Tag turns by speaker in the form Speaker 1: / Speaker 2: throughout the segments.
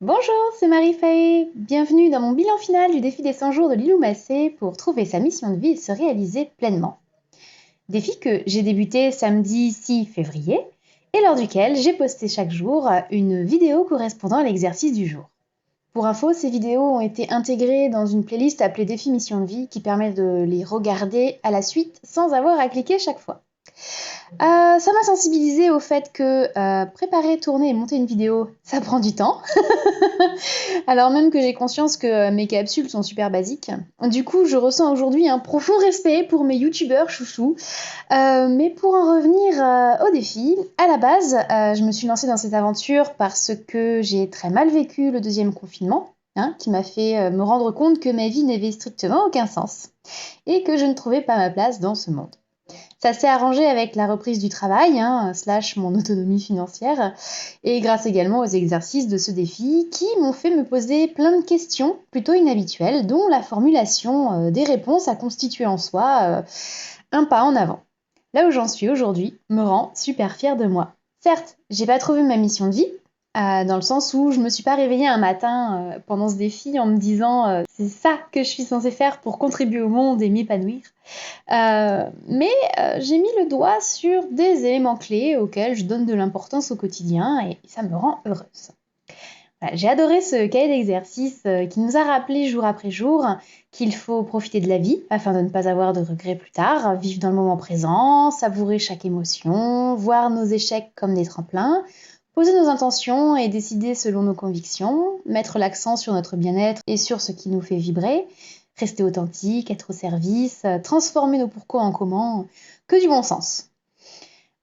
Speaker 1: Bonjour, c'est Marie-Faye. Bienvenue dans mon bilan final du défi des 100 jours de Lilou Massé pour trouver sa mission de vie et se réaliser pleinement. Défi que j'ai débuté samedi 6 février et lors duquel j'ai posté chaque jour une vidéo correspondant à l'exercice du jour. Pour info, ces vidéos ont été intégrées dans une playlist appelée Défi Mission de Vie qui permet de les regarder à la suite sans avoir à cliquer chaque fois. Ça m'a sensibilisée au fait que préparer, tourner et monter une vidéo, ça prend du temps. Alors même que j'ai conscience que mes capsules sont super basiques. Du coup, je ressens aujourd'hui un profond respect pour mes youtubeurs chouchous. Mais pour en revenir au défi, à la base, je me suis lancée dans cette aventure parce que j'ai très mal vécu le deuxième confinement, qui m'a fait me rendre compte que ma vie n'avait strictement aucun sens et que je ne trouvais pas ma place dans ce monde. Ça s'est arrangé avec la reprise du travail, slash mon autonomie financière, et grâce également aux exercices de ce défi qui m'ont fait me poser plein de questions plutôt inhabituelles, dont la formulation des réponses a constitué en soi un pas en avant. Là où j'en suis aujourd'hui me rend super fière de moi. Certes, j'ai pas trouvé ma mission de vie, dans le sens où je me suis pas réveillée un matin pendant ce défi en me disant c'est ça que je suis censée faire pour contribuer au monde et m'épanouir. Mais j'ai mis le doigt sur des éléments clés auxquels je donne de l'importance au quotidien et ça me rend heureuse. Voilà, j'ai adoré ce cahier d'exercices qui nous a rappelé jour après jour qu'il faut profiter de la vie afin de ne pas avoir de regrets plus tard, vivre dans le moment présent, savourer chaque émotion, voir nos échecs comme des tremplins, poser nos intentions et décider selon nos convictions, mettre l'accent sur notre bien-être et sur ce qui nous fait vibrer, rester authentique, être au service, transformer nos pourquoi en comment, que du bon sens.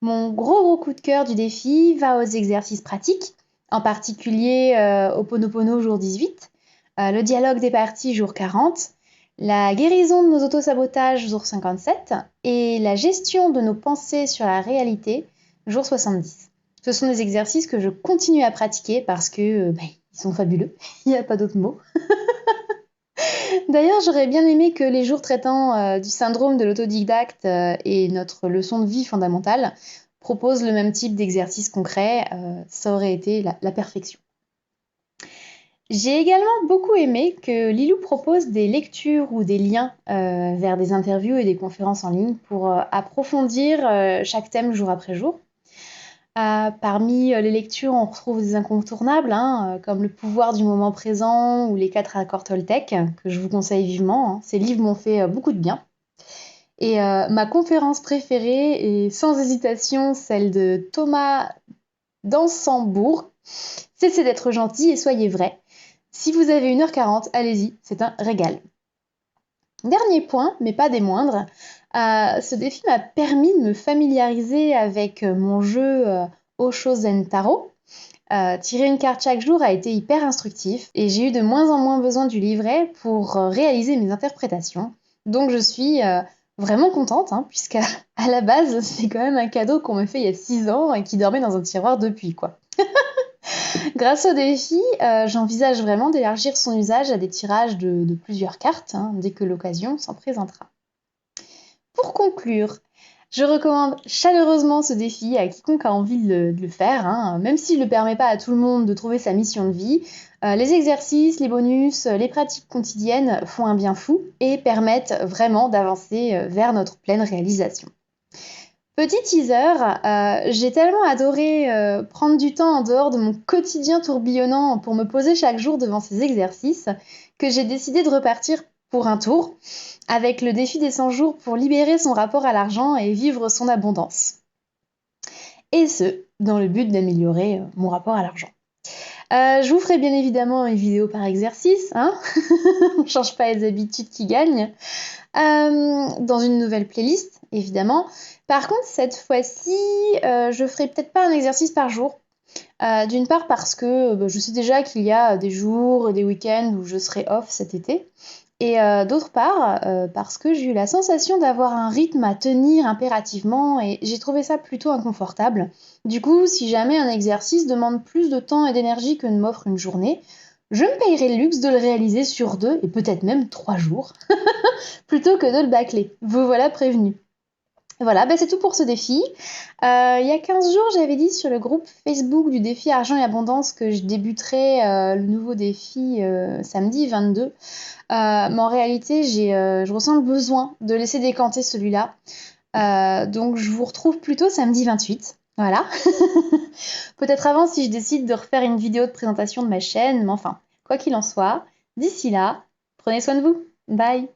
Speaker 1: Mon gros coup de cœur du défi va aux exercices pratiques, en particulier Ho'oponopono jour 18, le dialogue des parties jour 40, la guérison de nos autosabotages jour 57 et la gestion de nos pensées sur la réalité jour 70. Ce sont des exercices que je continue à pratiquer parce que ils sont fabuleux, il n'y a pas d'autre mot. D'ailleurs, j'aurais bien aimé que les jours traitant du syndrome de l'autodidacte et notre leçon de vie fondamentale proposent le même type d'exercice concret, ça aurait été la perfection. J'ai également beaucoup aimé que Lilou propose des lectures ou des liens vers des interviews et des conférences en ligne pour approfondir chaque thème jour après jour. Parmi les lectures, on retrouve des incontournables, comme Le pouvoir du moment présent ou Les 4 accords Toltec, que je vous conseille vivement. Ces livres m'ont fait beaucoup de bien. Et ma conférence préférée est sans hésitation celle de Thomas Dansembourg. Cessez d'être gentil et soyez vrai. Si vous avez 1h40, allez-y, c'est un régal. Dernier point, mais pas des moindres, ce défi m'a permis de me familiariser avec mon jeu Osho Zen Tarot. Tirer une carte chaque jour a été hyper instructif et j'ai eu de moins en moins besoin du livret pour réaliser mes interprétations. Donc je suis vraiment contente, puisqu'à la base, c'est quand même un cadeau qu'on me fait il y a 6 ans et qui dormait dans un tiroir depuis, quoi. Grâce au défi, j'envisage vraiment d'élargir son usage à des tirages de plusieurs cartes, dès que l'occasion s'en présentera. Pour conclure, je recommande chaleureusement ce défi à quiconque a envie de le faire, même s'il ne permet pas à tout le monde de trouver sa mission de vie. Les exercices, les bonus, les pratiques quotidiennes font un bien fou et permettent vraiment d'avancer vers notre pleine réalisation. Petit teaser, j'ai tellement adoré prendre du temps en dehors de mon quotidien tourbillonnant pour me poser chaque jour devant ces exercices que j'ai décidé de repartir pour un tour avec le défi des 100 jours pour libérer son rapport à l'argent et vivre son abondance. Et ce, dans le but d'améliorer mon rapport à l'argent. Je vous ferai bien évidemment une vidéo par exercice, on ne change pas les habitudes qui gagnent, dans une nouvelle playlist, évidemment. Par contre, cette fois-ci, je ferai peut-être pas un exercice par jour. D'une part parce que je sais déjà qu'il y a des jours, des week-ends où je serai off cet été. Et d'autre part, parce que j'ai eu la sensation d'avoir un rythme à tenir impérativement et j'ai trouvé ça plutôt inconfortable. Du coup, si jamais un exercice demande plus de temps et d'énergie que ne m'offre une journée, je me payerai le luxe de le réaliser sur 2 et peut-être même 3 jours, plutôt que de le bâcler. Vous voilà prévenu. Voilà, bah, c'est tout pour ce défi. Il y a 15 jours, j'avais dit sur le groupe Facebook du défi Argent et Abondance que je débuterais le nouveau défi samedi 22. Mais en réalité, je ressens le besoin de laisser décanter celui-là. Donc je vous retrouve plutôt samedi 28. Voilà. Peut-être avant si je décide de refaire une vidéo de présentation de ma chaîne, mais enfin, quoi qu'il en soit, d'ici là, prenez soin de vous. Bye!